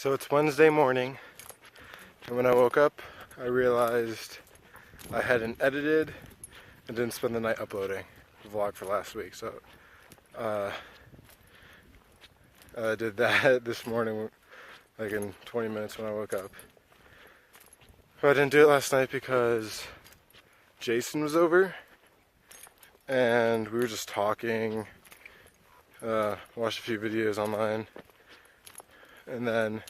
So it's Wednesday morning, and when I woke up, I realized I hadn't edited and didn't spend the night uploading the vlog for last week. So I did that this morning, like in 20 minutes when I woke up. But I didn't do it last night because Jason was over, and we were just talking, watched a few videos online, and then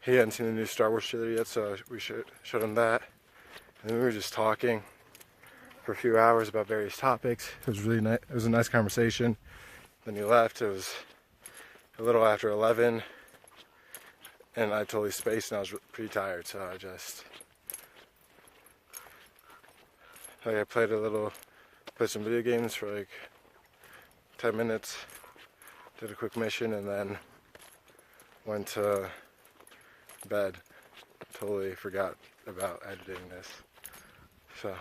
he hadn't seen the new Star Wars trailer yet, so we showed him that. And then we were just talking for a few hours about various topics. It was really nice. It was a nice conversation. Then he left. It was a little after 11, and I totally spaced, and I was pretty tired, so I just I played some video games for like 10 minutes, did a quick mission, and then went to bed. Totally forgot about editing this. So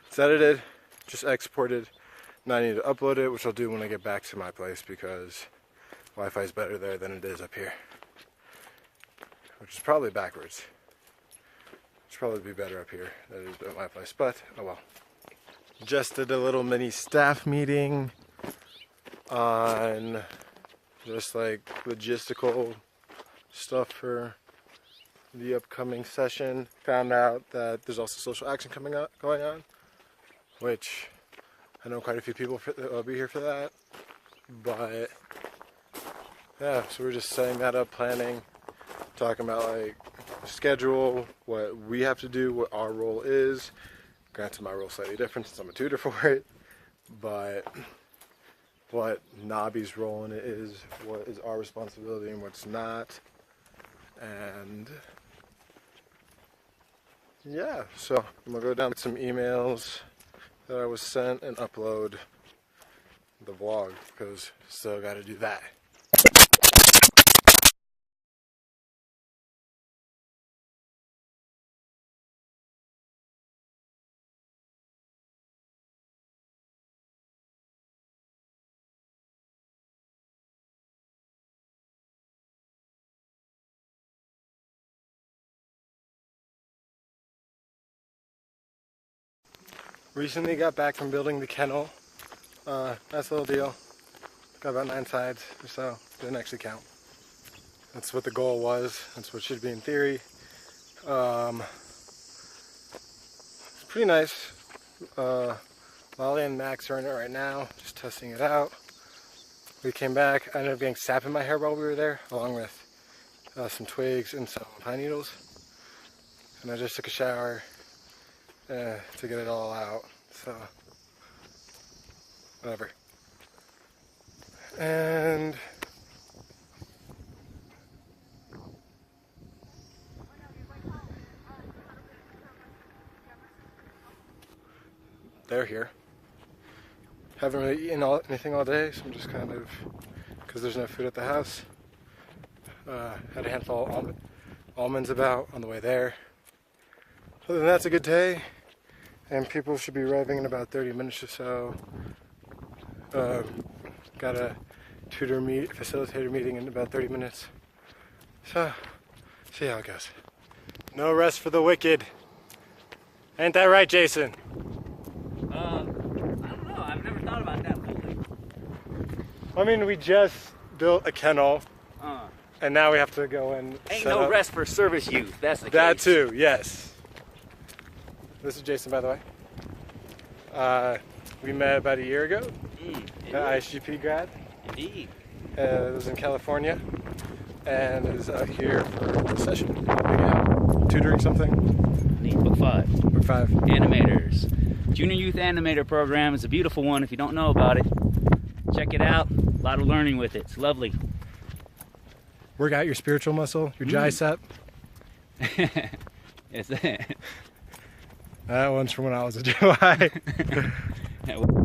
it's edited, just exported. Now I need to upload it, which I'll do when I get back to my place because Wi-Fi is better there than it is up here. Which is probably backwards. It should probably be better up here than it is at my place, but oh well. Just did a little mini staff meeting on just like logistical stuff for the upcoming session. Found out that there's also social action going on, which I know quite a few people that will be here for that. But yeah, so we're just setting that up, planning, talking about like schedule, what we have to do, what our role is. Granted, my role is slightly different since I'm a tutor for it, but what Nabi's role in it is, what is our responsibility and what's not. And yeah, so I'm gonna go down to some emails that I was sent and upload the vlog because still gotta do that. Recently got back from building the kennel. Nice little deal. Got about 9 sides or so. Didn't actually count. That's what the goal was. That's what should be in theory. It's pretty nice. Lolly and Max are in it right now, just testing it out. We came back. I ended up getting sap in my hair while we were there, along with some twigs and some pine needles. And I just took a shower to get it all out, so whatever. And they're here. Haven't really eaten anything all day, so I'm just kind of, because there's no food at the house. Had a handful of almonds about on the way there. Other than that, it's a good day. And people should be arriving in about 30 minutes or so. Got a facilitator meeting in about 30 minutes. So, see how it goes. No rest for the wicked. Ain't that right, Jason? I don't know. I've never thought about that fully. I mean, we just built a kennel, and now we have to go and Ain't set no up. rest for service youth. That's the That case. too, yes. This is Jason, by the way. We met about a year ago at ISGP grad. Indeed. It was in California, and is out here for the session. Maybe tutoring something. Neat. Book 5. Book 5. Animators. Junior Youth Animator Program is a beautiful one. If you don't know about it, check it out. A lot of learning with it. It's lovely. Work out your spiritual muscle, your tricep. It's that. That one's from when I was a July.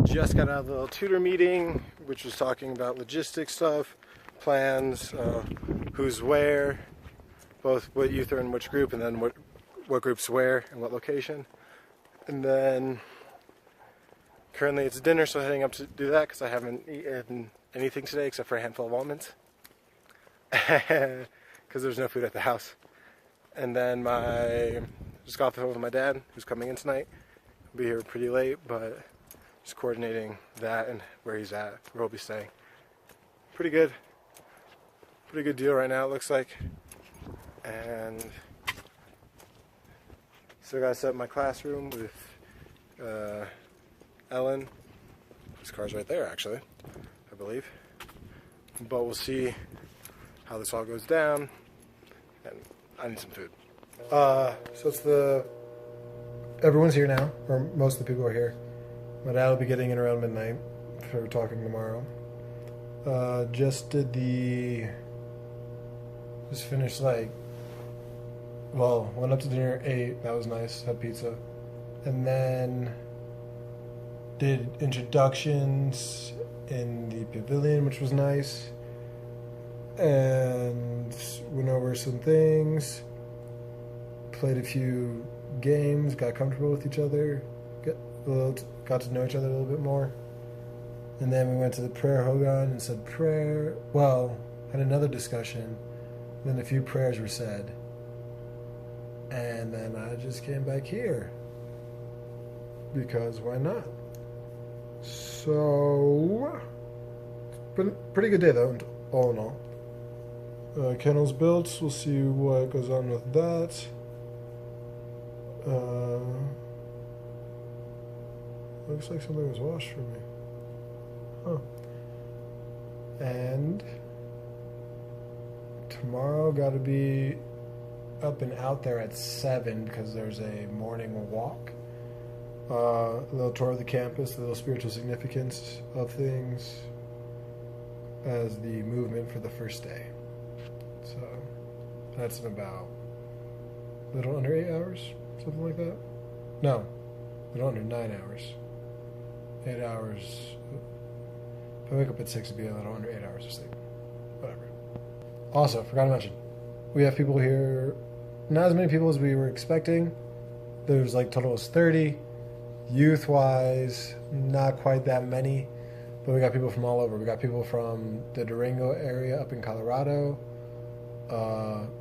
Just got out of the little tutor meeting, which was talking about logistics stuff, plans, who's where, both what youth are in which group, and then what groups where and what location. And then currently it's dinner, so heading up to do that because I haven't eaten anything today except for a handful of almonds. because there's no food at the house. And then just got off the phone with my dad, who's coming in tonight. He'll be here pretty late, but just coordinating that and where he's at, where he'll be staying. Pretty good deal right now, it looks like. And still got to set up my classroom with Ellen. His car's right there, actually, I believe. But we'll see how this all goes down. And I need some food. So it's everyone's here now, or most of the people are here. My dad will be getting in around midnight for talking tomorrow. Just finished went up to dinner at 8, that was nice, had pizza. And then did introductions in the pavilion, which was nice. And went over some things, played a few games, got comfortable with each other, got to know each other a little bit more. And then we went to the prayer hogan and said prayer. Well, had another discussion. Then a few prayers were said. And then I just came back here. Because why not? So, pretty good day though, all in all. Kennel's built. We'll see what goes on with that. Looks like something was washed for me. Huh. And tomorrow got to be up and out there at 7 because there's a morning walk. A little tour of the campus, the little spiritual significance of things as the movement for the first day. So that's in about a little under 8 hours, something like that. No, a little under 9 hours. 8 hours. If I wake up at 6, it'd be a little under 8 hours of sleep. Whatever. Also, forgot to mention, we have people here, not as many people as we were expecting. There's total is 30. Youth-wise, not quite that many, but we got people from all over. We got people from the Durango area up in Colorado,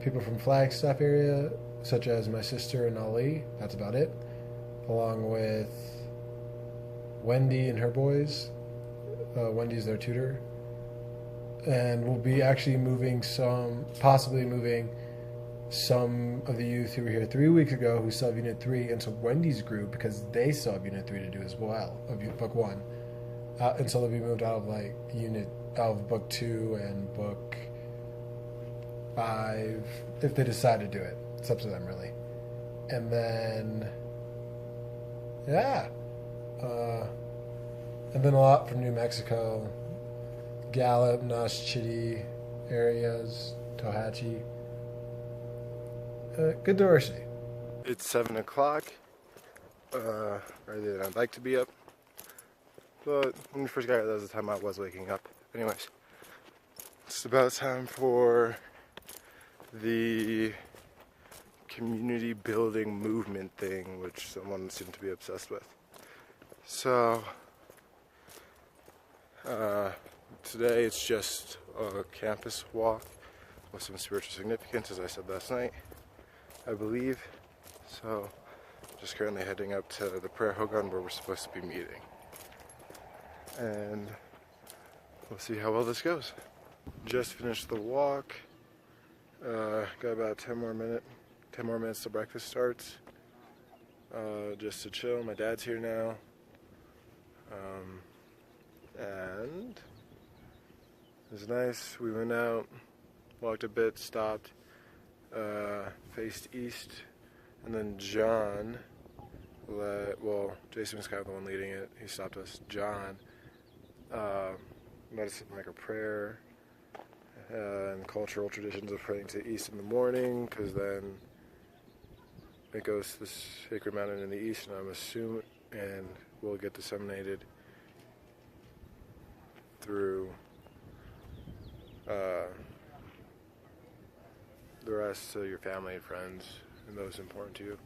people from Flagstaff area, such as my sister and Ali. That's about it. Along with Wendy and her boys. Wendy's their tutor. And we'll be actually possibly moving some of the youth who were here 3 weeks ago who still have Unit 3 into Wendy's group because they still have Unit 3 to do as well, of Book 1. And so they'll be moved out of Book 2 and Book 5 if they decide to do it. It's up to them, really. And then, and then a lot from New Mexico, Gallup, Nosh Chitty areas, Tohatchee. Good diversity. It's 7 o'clock. Earlier than I'd like to be up. But when we first got here, that was the time I was waking up. Anyways, it's about time for the community building movement thing, which someone seemed to be obsessed with. So, today it's just a campus walk with some spiritual significance, as I said last night, I believe. So, just currently heading up to the prayer hogan where we're supposed to be meeting. And we'll see how well this goes. Just finished the walk. Got about 10 more minutes till breakfast starts. Just to chill. My dad's here now. And it was nice. We went out, walked a bit, stopped, faced east, and then John Jason was kind of the one leading it. He stopped us. John met us in a prayer and cultural traditions of praying to the east in the morning, because then it goes to the sacred mountain in the east, and I'm assuming, and will get disseminated through the rest of your family and friends and those important to you.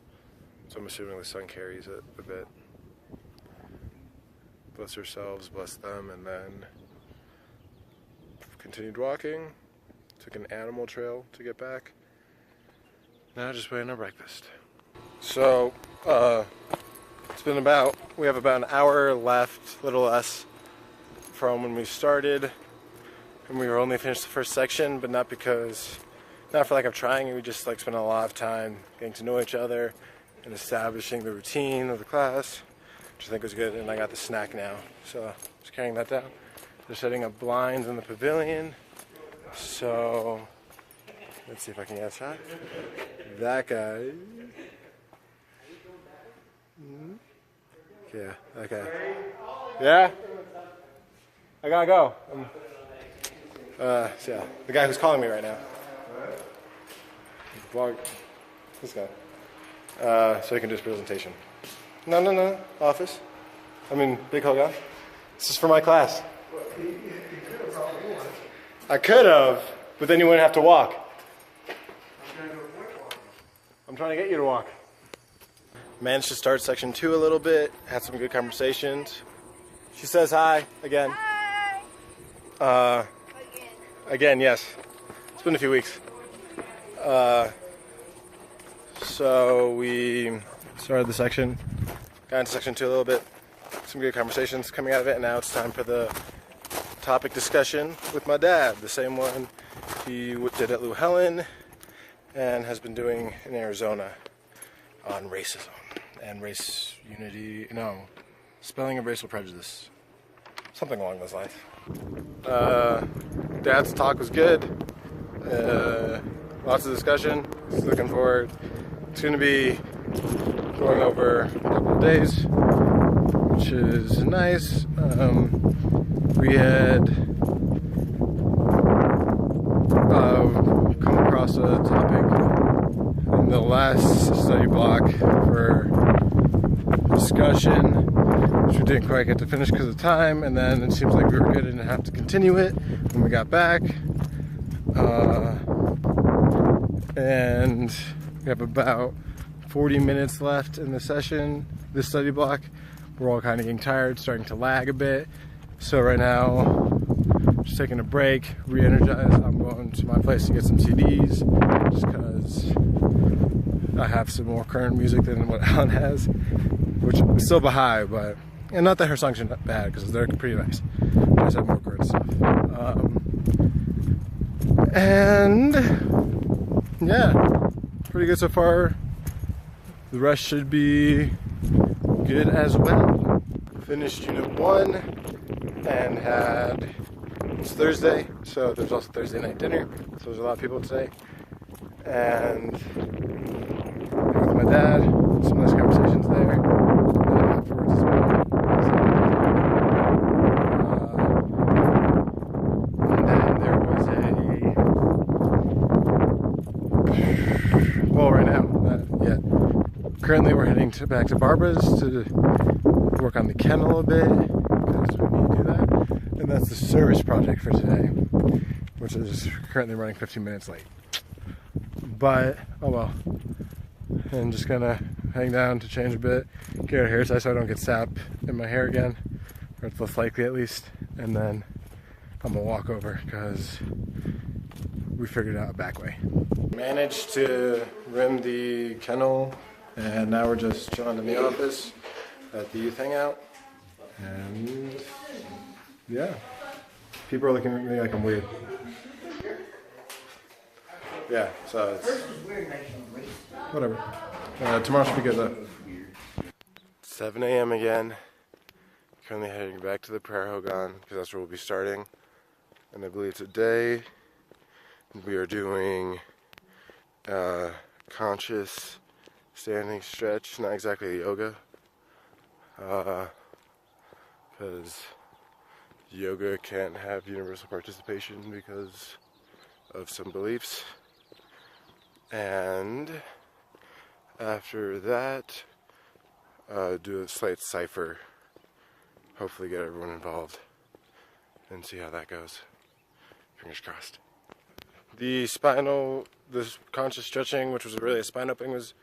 So I'm assuming the sun carries it a bit. Bless yourselves, bless them, and then continued walking Took an animal trail to get back. Now just waiting on breakfast. So, we have about an hour left, a little less, from when we started. And we were only finished the first section, but not for lack of trying. We just like spent a lot of time getting to know each other and establishing the routine of the class, which I think was good. And I got the snack now, so just carrying that down. They're setting up blinds in the pavilion, so let's see if I can get a shot. That guy. Yeah, that guy. Yeah? I gotta go. So yeah, the guy who's calling me right now. Vlog. This guy. So he can do his presentation. No. Office. Big Hogan. This is for my class. I could have, but then you wouldn't have to walk. I'm trying to get you to walk. Managed to start section 2 a little bit. Had some good conversations. She says hi again. Hi. Again, yes. It's been a few weeks. So we started the section, got into section 2 a little bit. Some good conversations coming out of it, and now it's time for the topic discussion with my dad. The same one he did at Lou Helen and has been doing in Arizona on racism and race unity. No, spelling of racial prejudice. Something along those lines. Dad's talk was good. Lots of discussion. Just looking forward. It's going to be going over a couple of days, which is nice. We had come across a topic in the last study block for discussion, which we didn't quite get to finish because of time, and then it seems like we were good and didn't have to continue it when we got back. And we have about 40 minutes left in the session, this study block. We're all kind of getting tired, starting to lag a bit. So right now, just taking a break, re-energize. I'm going to my place to get some CDs, just because I have some more current music than what Alan has, which is still behind, but, and not that her songs are not bad, because they're pretty nice. I just have more current stuff. And yeah, pretty good so far. The rest should be good as well. Finished unit 1 and it's Thursday, so there's also Thursday night dinner. So there's a lot of people today. And with my dad, some nice conversations there. And afterwards as well. And then there was well, right now, not yet. Currently we're heading back to Barbara's to work on the kennel a bit, because we need to do that. And that's the service project for today, which is currently running 15 minutes late. But, oh well. And just gonna hang down to change a bit, get a hairstyle so I don't get sap in my hair again, or it's less likely at least. And then I'm gonna walk over, because we figured out a back way. Managed to rim the kennel, and now we're just chilling in the office at the youth hangout. And yeah, people are looking at me like I'm weird. Yeah, so it's whatever. Tomorrow should be good though. 7 a.m. again. Currently heading back to the prayer hogan, because that's where we'll be starting. And I believe today we are doing conscious standing stretch, not exactly yoga, because yoga can't have universal participation because of some beliefs. And after that, do a slight cipher, hopefully get everyone involved and see how that goes. Fingers crossed. The conscious stretching, which was really a spine opening, was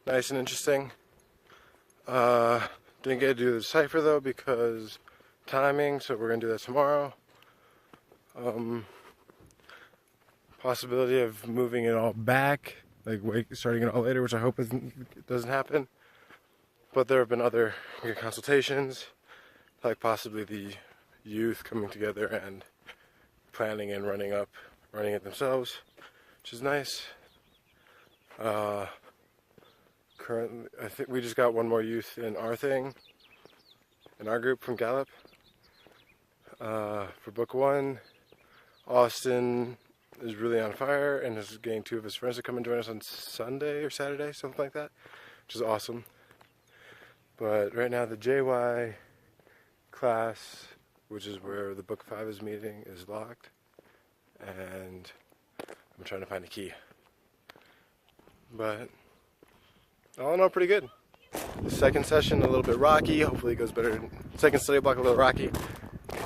nice and interesting. Didn't get to do the cipher though because timing, so we're gonna do that tomorrow. possibility of moving it all back, like starting it all later, which I hope doesn't happen. But there have been other consultations, like possibly the youth coming together and planning and running it themselves, which is nice. Currently, I think we just got one more youth in our group from Gallup. For book 1, Austin is really on fire and is getting 2 of his friends to come and join us on Sunday or Saturday, something like that, which is awesome. But right now the JY class, which is where the book 5 is meeting, is locked, and I'm trying to find a key. But all in all, pretty good. The second session a little bit rocky. Hopefully it goes better. Second study block a little rocky.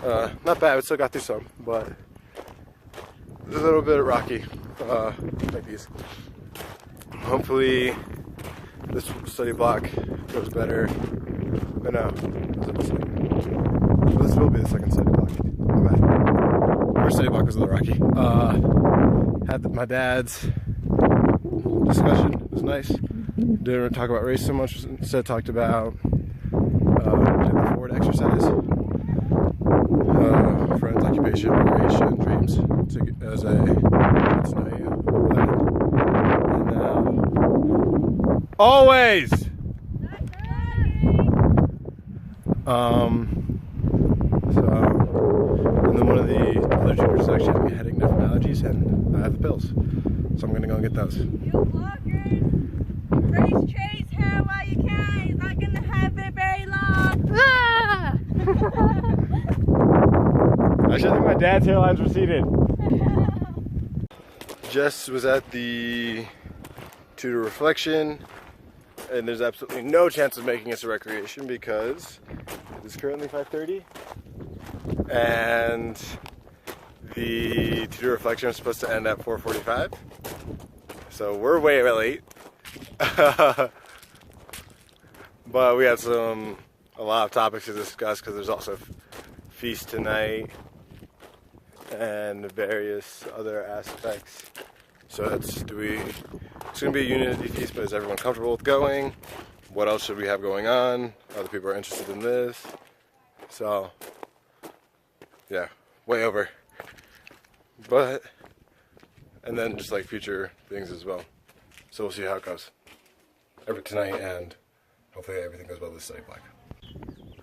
Not bad. We still got through some, but a little bit rocky. Like these. Hopefully this study block goes better. But no, this will be the second study block. My bad. First study block was a little rocky. Had my dad's discussion. It was nice. Didn't talk about race so much. Instead talked about did the forward exercise. Friends, occupation, recreation, dreams. As a and always. So, and then one of the other juniors is actually having a headache from allergies, and I have the pills, so I'm gonna go and get those. You bloggers, race Trey's hair while you can. He's not gonna have it very long. Ah! I should think my dad's hairline's receded. Jess was at the tutor reflection, and there's absolutely no chance of making this a recreation because it is currently 5:30, and the tutor reflection is supposed to end at 4:45, so we're way late. But we have a lot of topics to discuss because there's also feast tonight and various other aspects. So it's going to be a unity feast, but is everyone comfortable with going? What else should we have going on? Other people are interested in this. So, yeah, way over. But, and then just like future things as well. So we'll see how it goes. Every tonight, and hopefully everything goes well this study block.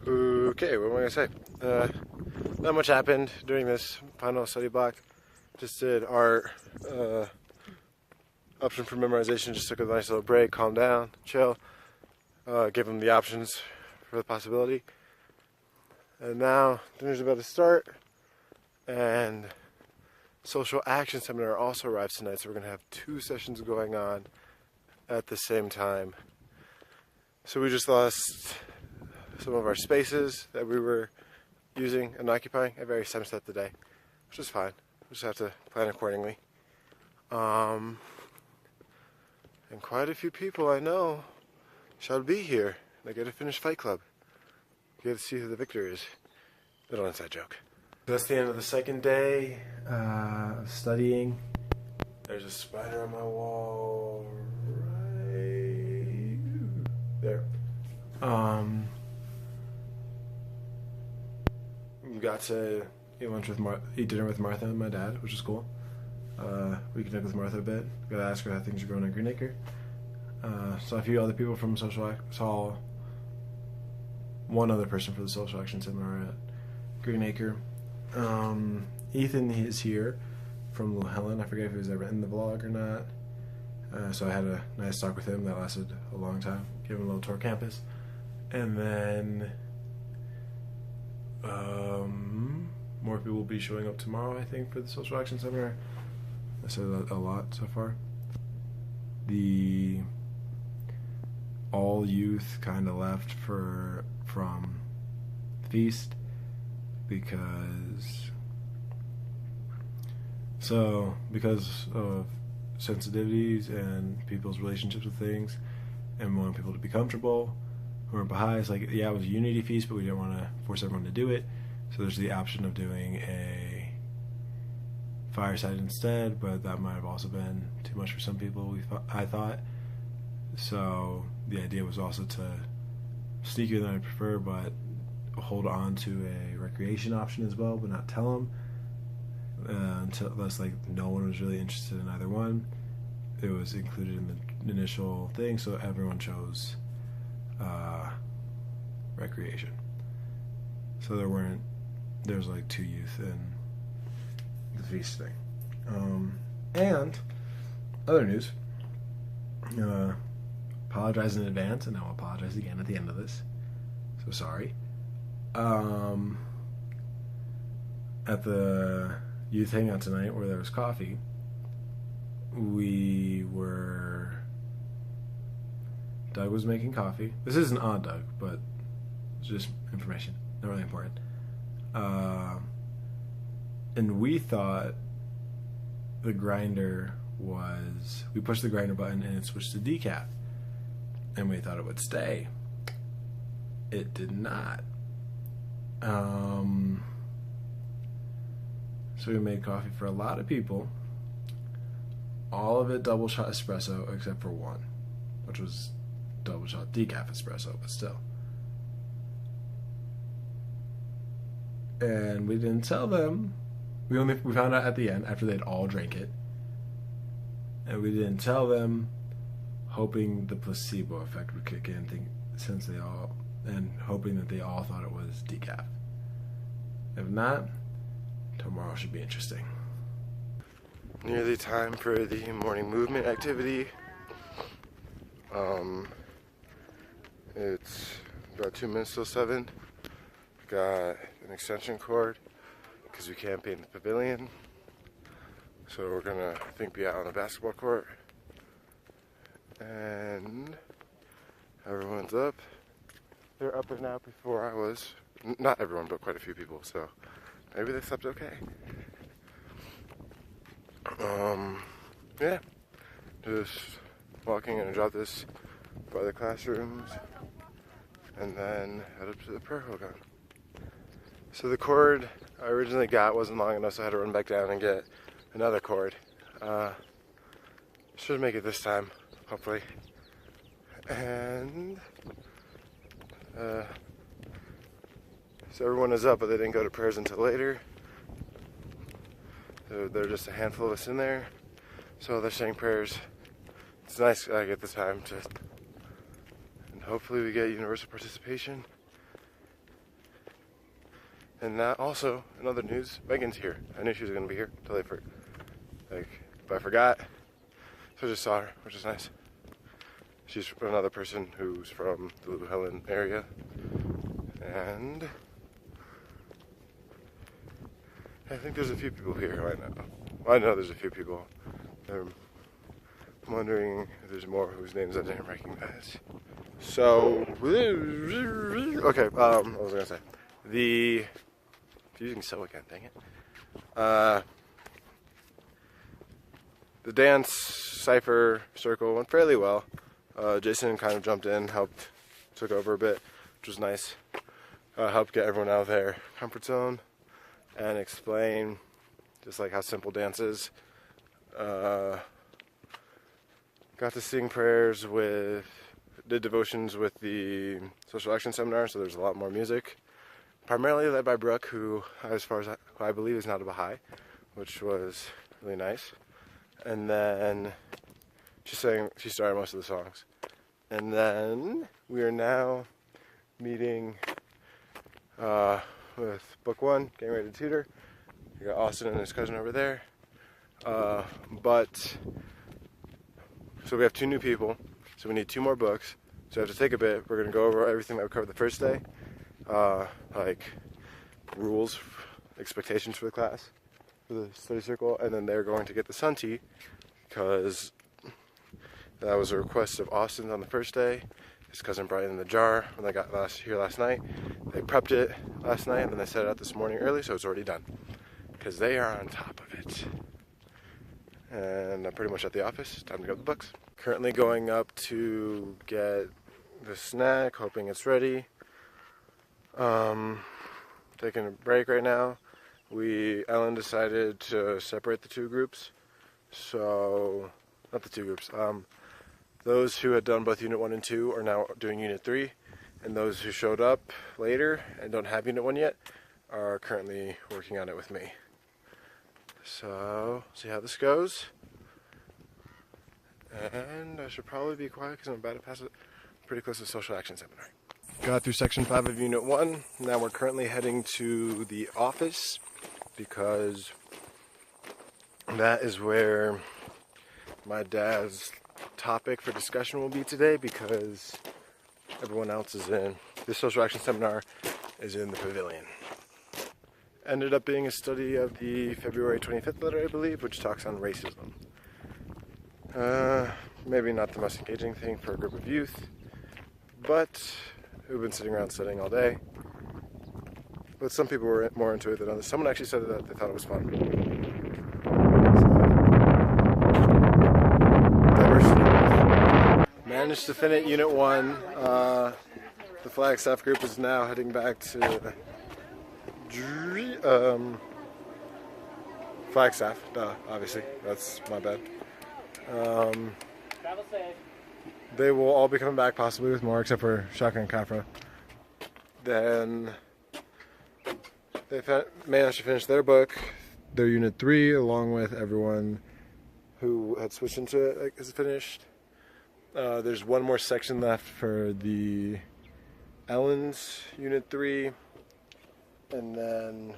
Okay, what am I going to say? Not much happened during this final study block. Just did art, option for memorization, just took a nice little break, calm down, chill, give them the options for the possibility. And now dinner's about to start, and social action seminar also arrives tonight, so we're going to have 2 sessions going on at the same time. So we just lost some of our spaces that we were using and occupying at various times throughout the day, which is fine. We just have to plan accordingly. And quite a few people I know shall be here. They get to finish Fight Club. You get to see who the victor is. Little inside joke. That's the end of the second day of studying. There's a spider on my wall right there. We got to eat dinner with Martha and my dad, which is cool. We connected with Martha a bit. Got to ask her how things are going at Greenacre. Saw a few other people from saw one other person for the social action seminar at Greenacre. Ethan is here from Little Helen. I forget if he was ever in the vlog or not. So I had a nice talk with him that lasted a long time. Gave him a little tour of campus. And then more people will be showing up tomorrow, I think, for the social action seminar. I said a lot so far. The all youth kind of left from feast because of sensitivities and people's relationships with things and wanting people to be comfortable who are behind. It's like, yeah, it was a unity feast, but we didn't want to force everyone to do it. So there's the option of doing a fireside instead, but that might have also been too much for some people, I thought. So the idea was also to sneakier than I prefer, but hold on to a recreation option as well, but not tell them unless like no one was really interested in either one. It was included in the initial thing, so everyone chose recreation. So there was like 2 youth in the feast thing. And other news, apologize in advance, and I'll apologize again at the end of this, so sorry. At the youth hangout tonight where there was coffee, Doug was making coffee. This isn't on Doug, but it's just information, not really important. And we thought the grinder we pushed the grinder button and it switched to decaf. And we thought it would stay. It did not. So we made coffee for a lot of people. All of it double shot espresso except for one, which was double shot decaf espresso, but still. And we didn't tell them. We found out at the end after they'd all drank it. And we didn't tell them, hoping the placebo effect would kick in, hoping that they all thought it was decaf. If not, tomorrow should be interesting. Nearly time for the morning movement activity. It's about 2 minutes till 7. Got an extension cord because we can't be in the pavilion. So we're gonna, I think, be out on the basketball court. And everyone's up. They're up and out before I was. Not everyone, but quite a few people. So maybe they slept okay. Yeah. Just walking and drop this by the classrooms. And then head up to the prayer hogan. So the cord I originally got wasn't long enough, so I had to run back down and get another cord. Should make it this time, hopefully. And so everyone is up, but they didn't go to prayers until later. So there are just a handful of us in there. So they're saying prayers. It's nice I get the time to, and hopefully we get universal participation. And that also, in other news, Megan's here. I knew she was going to be here until but I forgot. So I just saw her, which is nice. She's another person who's from the Blue Helen area. And I think there's a few people here who I know. Well, I know there's a few people. I'm wondering if there's more whose names I didn't recognize. So, okay, what was I going to say? Using so again, dang it. The dance cipher circle went fairly well. Jason kind of jumped in, took over a bit, which was nice. Helped get everyone out of their comfort zone and explain just like how simple dance is. Got to sing prayers did devotions with the social action seminar, so there's a lot more music. Primarily led by Brooke, who, as far as I believe, is not a Baha'i, which was really nice. And then she started most of the songs. And then we are now meeting with Book 1, getting ready to tutor. We got Austin and his cousin over there. So we have 2 new people, so we need 2 more books. So we have to take a bit. We're going to go over everything that we covered the first day. Like rules, expectations for the class, for the study circle, and then they're going to get the sun tea because that was a request of Austin's on the first day. His cousin brought it in the jar when they got here last night. They prepped it last night and then they set it out this morning early, so it's already done because they are on top of it. And I'm pretty much at the office. Time to grab the books. Currently going up to get the snack, hoping it's ready. Taking a break right now. Ellen decided to separate the two groups. So, not the two groups. Those who had done both Unit 1 and 2 are now doing Unit 3. And those who showed up later and don't have Unit 1 yet are currently working on it with me. So, see how this goes. And I should probably be quiet because I'm about to pass it pretty close to social action seminar. Got through Section 5 of Unit 1. Now we're currently heading to the office because that is where my dad's topic for discussion will be today, because everyone else is in. This social action seminar is in the pavilion. Ended up being a study of the February 25th letter, I believe, which talks on racism. Maybe not the most engaging thing for a group of youth, but who've been sitting around studying all day. But some people were more into it than others. Someone actually said that they thought it was fun. Diversity. Managed to finish Unit 1. The Flagstaff group is now heading back to Flagstaff. Duh, obviously. That's my bad. They will all be coming back possibly with more, except for Shotgun and Kafra. Then they managed to finish their book, their Unit 3, along with everyone who had switched into it is finished. There's one more section left for the Ellen's Unit 3, and then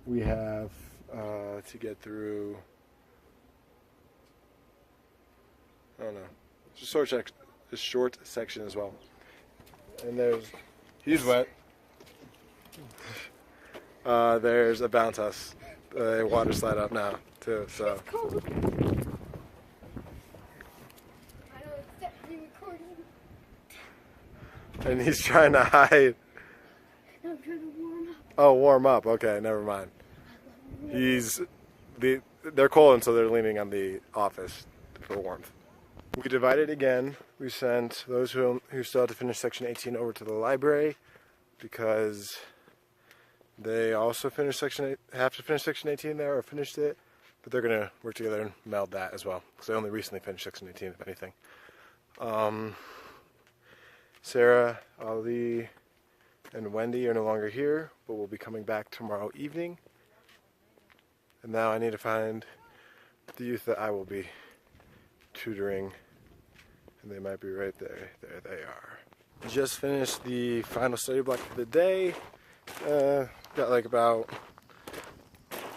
we have to get through, I don't know, it's a short section as well. And he's wet. There's a bounce house, a water slide up now too. So. And he's trying to hide. I'm trying to warm up. Oh, warm up. Okay, never mind. They're cold, and so they're leaning on the office for warmth. We divided again. We sent those who still have to finish Section 18 over to the library, because they also have to finish Section 18 there, or finished it, but they're going to work together and meld that as well, because they only recently finished Section 18, if anything. Sarah, Ali, and Wendy are no longer here, but will be coming back tomorrow evening. And now I need to find the youth that I will be tutoring, and they might be right there. There they are. Just finished the final study block for the day. Got like about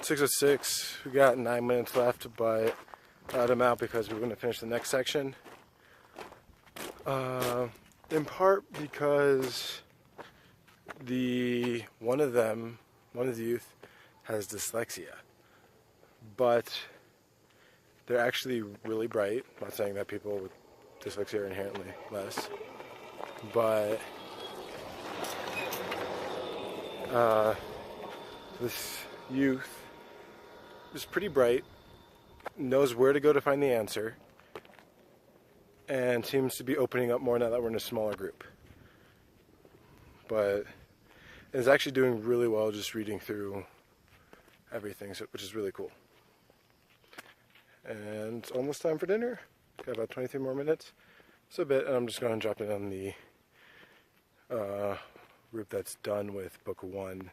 6:06. We got 9 minutes left, but got them out because we were going to finish the next section. In part because one of the youth has dyslexia, but they're actually really bright. I'm not saying that people with dyslexia are inherently less, but this youth is pretty bright, knows where to go to find the answer, and seems to be opening up more now that we're in a smaller group. But is actually doing really well just reading through everything, which is really cool. And it's almost time for dinner. Got about 23 more minutes. It's a bit, and I'm just going to drop it on the group that's done with Book 1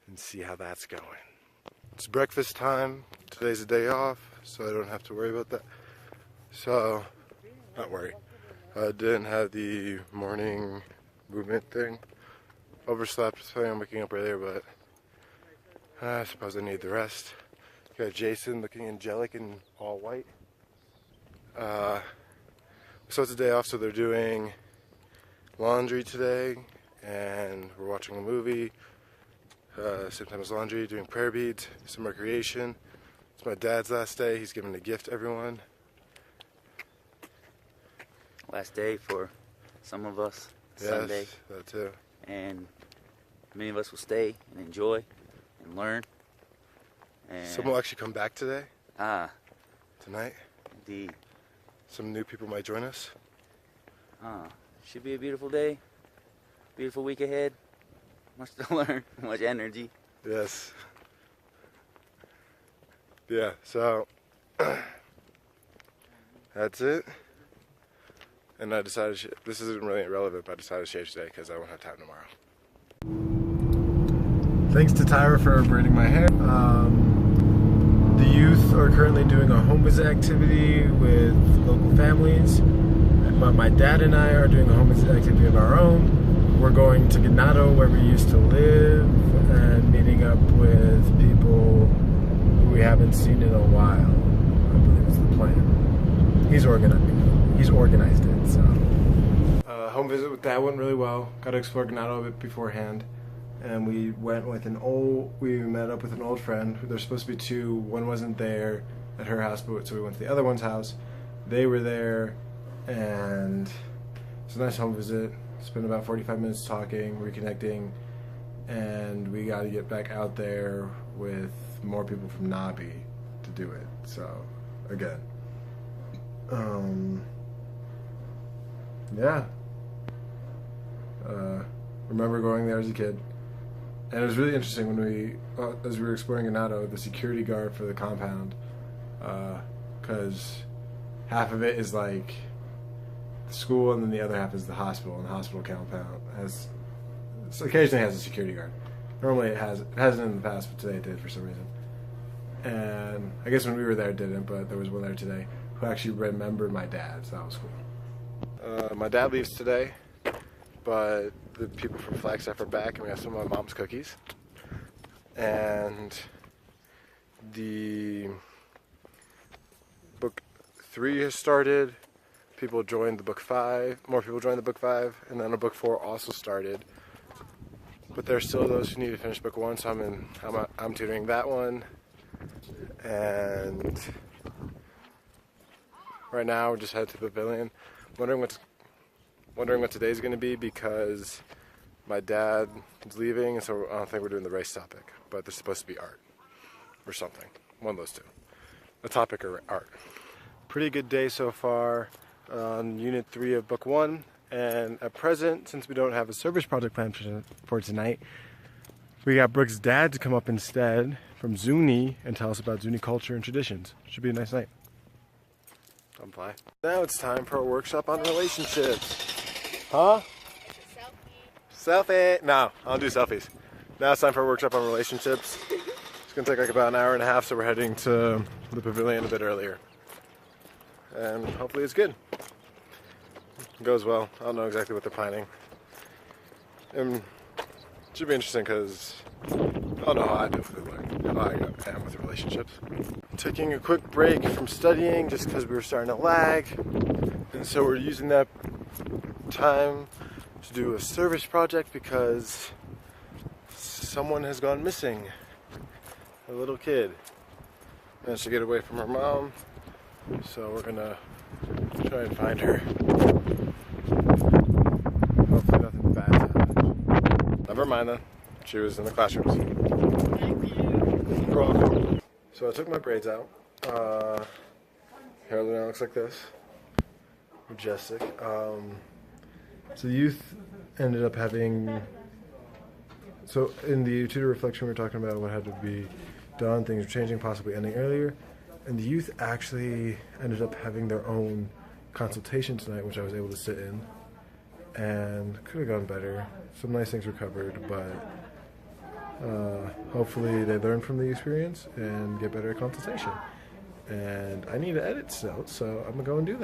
and see how that's going. It's breakfast time. Today's a day off, so I don't have to worry about that. So, not worry. I didn't have the morning movement thing. Overslept, so I'm waking up earlier, but I suppose I need the rest. Got Jason looking angelic in all white. So it's a day off, so they're doing laundry today, and we're watching a movie. Same time as laundry, doing prayer beads, some recreation. It's my dad's last day. He's giving a gift to everyone. Last day for some of us, Yes, Sunday. that too. And many of us will stay and enjoy and learn. And Some will actually come back today, tonight. Indeed. Some new people might join us. Should be a beautiful day. Beautiful week ahead. Much to learn, much energy. Yes. Yeah, so that's it. And I decided, this isn't really irrelevant, but I decided to shave today because I won't have time tomorrow. Thanks to Tyra for braiding my hair. The youth are currently doing a home visit activity with local families. But my dad and I are doing a home visit activity of our own. We're going to Ganado, where we used to live, and meeting up with people who we haven't seen in a while. I believe is the plan. He's organized it, so. Home visit with Dad went really well. Got to explore Ganado a bit beforehand. And we met up with an old friend. There's supposed to be two. One wasn't there at her house, so we went to the other one's house. They were there, and it's a nice home visit. Spent about 45 minutes talking, reconnecting, and we got to get back out there with more people from Nabi to do it. So, again, yeah. Remember going there as a kid. And it was really interesting when as we were exploring Ganado, the security guard for the compound, because half of it is like the school and then the other half is the hospital, and the hospital compound occasionally has a security guard. Normally it hasn't in the past, but today it did for some reason. And I guess when we were there it didn't, but there was one there today who actually remembered my dad, so that was cool. My dad leaves today, but the people from Flagstaff are back, and we have some of my mom's cookies. And the book 3 has started. People joined the book 5. More people joined the book 5, and then a book 4 also started. But there's still those who need to finish book 1, so I'm tutoring that one. And right now we're just headed to the pavilion, wondering what today's going to be, because my dad is leaving, and so I don't think we're doing the race topic, but there's supposed to be art or something, one of those two, a topic or art. Pretty good day so far on unit 3 of book 1, and at present, since we don't have a service project planned for tonight, we got Brooke's dad to come up instead from Zuni and tell us about Zuni culture and traditions. Should be a nice night. I'm fly. Now it's time for a workshop on relationships. Huh? Selfie. No, I don't do selfies. Now it's time for a workshop on relationships. It's gonna take like about an hour and a half, so we're heading to the pavilion a bit earlier. And hopefully it's good. It goes well. I don't know exactly what they're planning. It should be interesting because I don't know how I do with how I am with relationships. I'm taking a quick break from studying just because we were starting to lag. And so we're using that time to do a service project because someone has gone missing. A little kid managed to get away from her mom, so we're gonna try and find her. Hopefully nothing bad's happened. Never mind then. She was in the classrooms. You're welcome. So I took my braids out. Hair now looks like this. Majestic. So the youth ended up having, so in the tutor reflection we were talking about what had to be done, things were changing, possibly ending earlier, and the youth actually ended up having their own consultation tonight, which I was able to sit in, and could have gone better. Some nice things were covered, but hopefully they learn from the experience and get better at consultation. And I need to edit still, so I'm gonna go and do that.